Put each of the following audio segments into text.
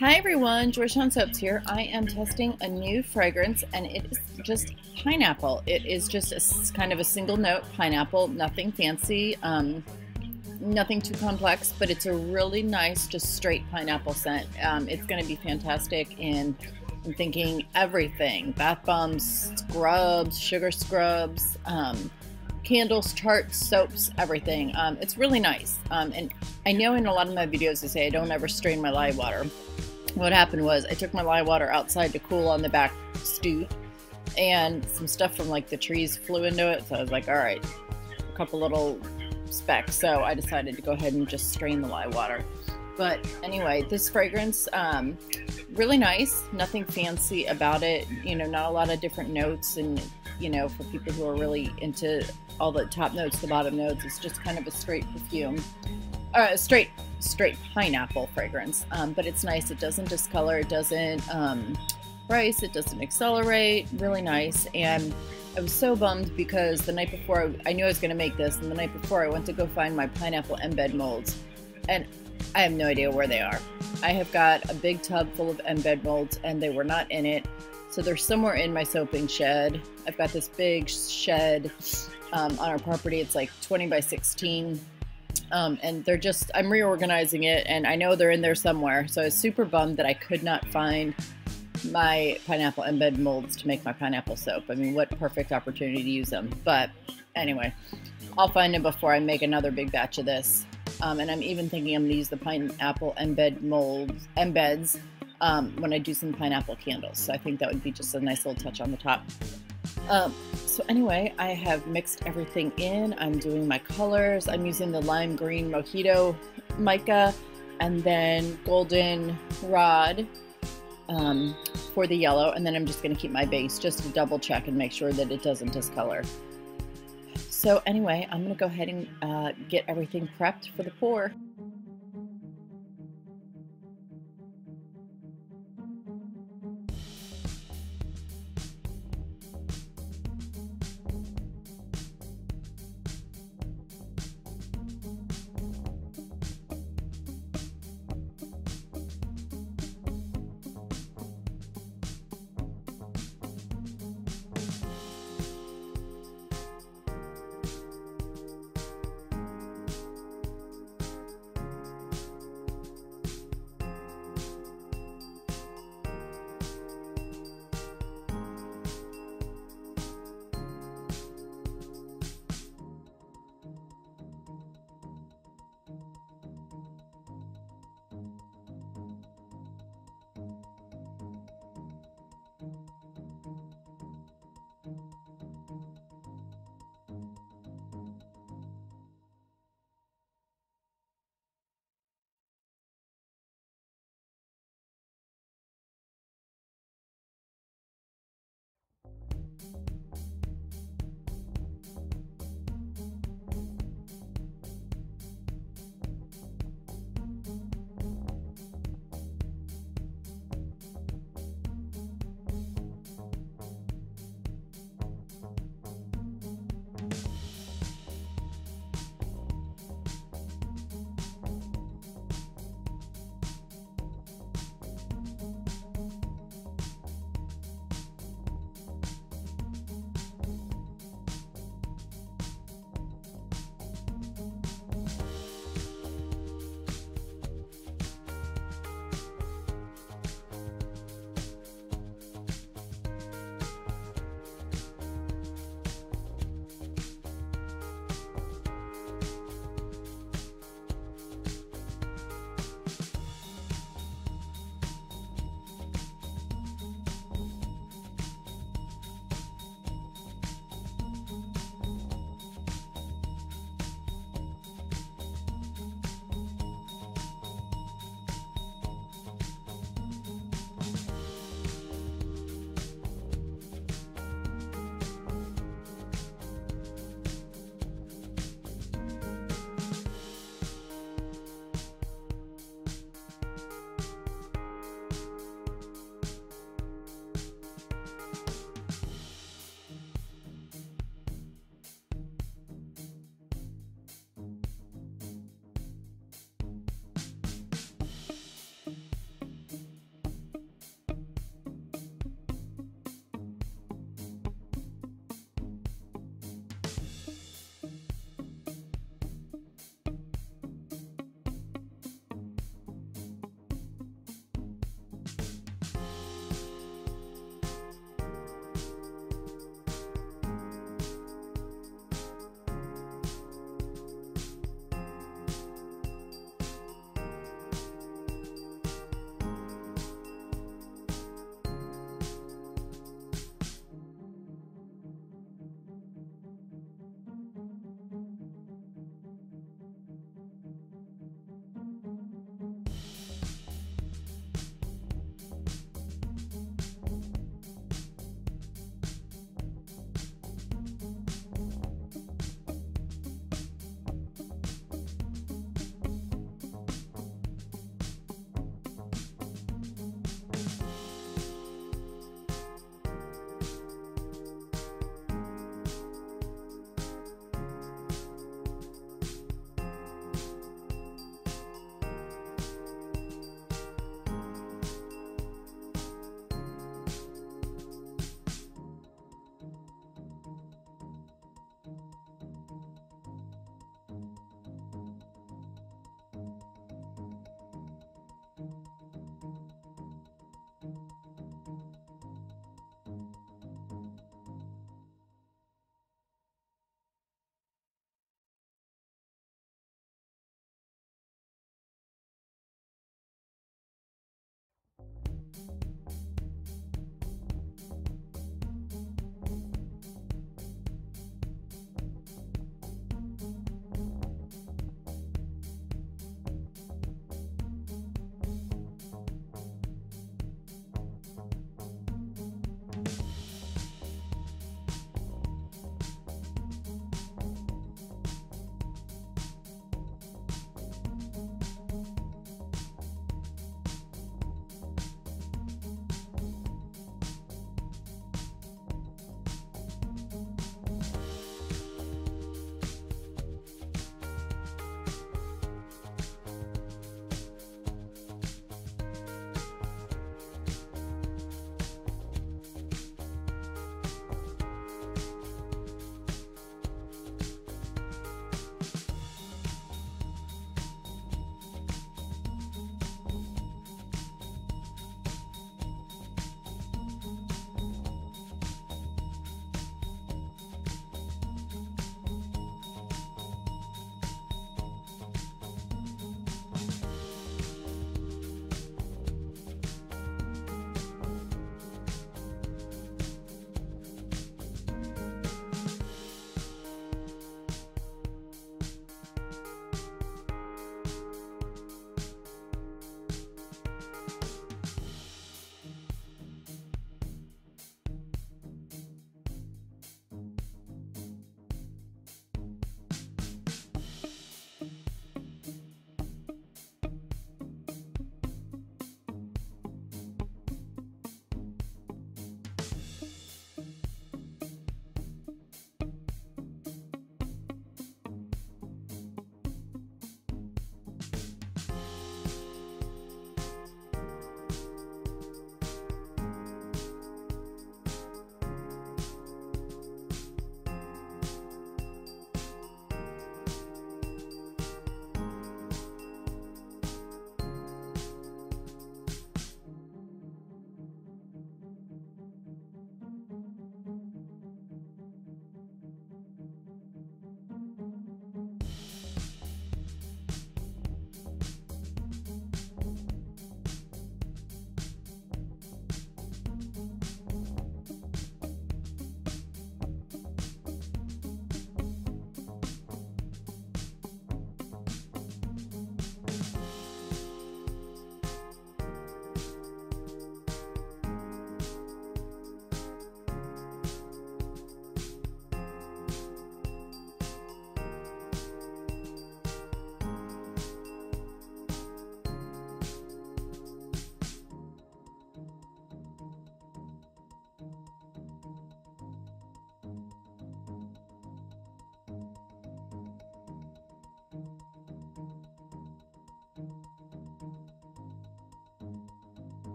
Hi everyone, Georgetown Soaps here. I am testing a new fragrance and it is just pineapple. It is just kind of a single note pineapple, nothing fancy, nothing too complex, but it's a really nice, just straight pineapple scent. It's going to be fantastic in, I'm thinking everything, bath bombs, scrubs, sugar scrubs, candles, charts, soaps, everything. It's really nice. And I know in a lot of my videos I say I don't ever strain my lye water. What happened was I took my lye water outside to cool on the back stoop, and some stuff from like the trees flew into it. So I was like, all right, a couple little specks. So I decided to go ahead and just strain the lye water. But anyway, this fragrance, really nice, nothing fancy about it, you know, not a lot of different notes. And, you know, for people who are really into all the top notes, the bottom notes, it's just kind of a straight perfume. Straight pineapple fragrance, but it's nice. It doesn't discolor, it doesn't price, it doesn't accelerate. Really nice. And I was so bummed because the night before I knew I was going to make this, and the night before I went to go find my pineapple embed molds, and I have no idea where they are. I have got a big tub full of embed molds and they were not in it, so they're somewhere in my soaping shed. I've got this big shed on our property. It's like 20 by 16. And they're just, I'm reorganizing it and I know they're in there somewhere. So I was super bummed that I could not find my pineapple embed molds to make my pineapple soap. I mean, what perfect opportunity to use them. But anyway, I'll find them before I make another big batch of this. And I'm even thinking I'm going to use the pineapple embeds when I do some pineapple candles. So I think that would be just a nice little touch on the top. So anyway, I have mixed everything in. I'm doing my colors. I'm using the lime green mojito mica and then golden rod for the yellow. And then I'm just going to keep my base just to double check and make sure that it doesn't discolor. So anyway, I'm going to go ahead and get everything prepped for the pour.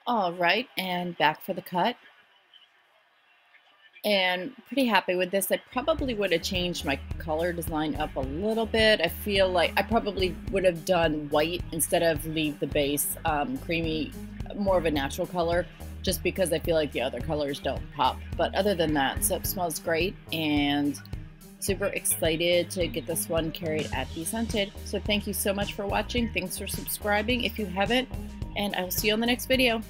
All right, and back for the cut. And pretty happy with this. I probably would have changed my color design up a little bit. I feel like I probably would have done white instead of leave the base creamy, more of a natural color, just because I feel like the other colors don't pop. But other than that, soap smells great, and super excited to get this one carried at BeScented. So thank you so much for watching. Thanks for subscribing if you haven't, and I will see you on the next video.